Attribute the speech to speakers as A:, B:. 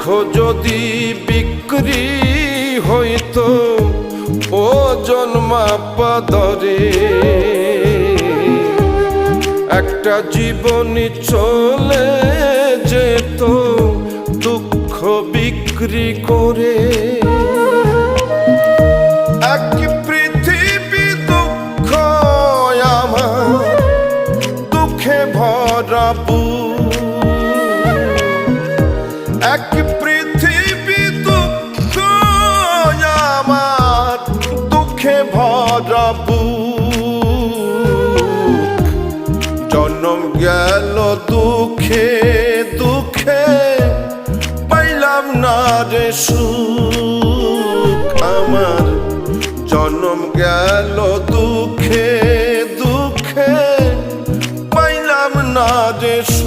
A: দুঃখ যদি বিক্রি হইতো ও জন্মাপ্পা দরে, একটা জীবনী চলে যেত দুঃখ বিক্রি করে। এক পৃথিবী দুঃখ আমার, দুঃখে ভরা বুক। এক পৃথিবী দুঃখ আমার, দুঃখে ভরা বুক। জন্ম গেল দুঃখে দুঃখে, পাইলাম না রে সুখ আমার। জন্ম গেল দুঃখে দুঃখে, পাইলাম না রে সুখ।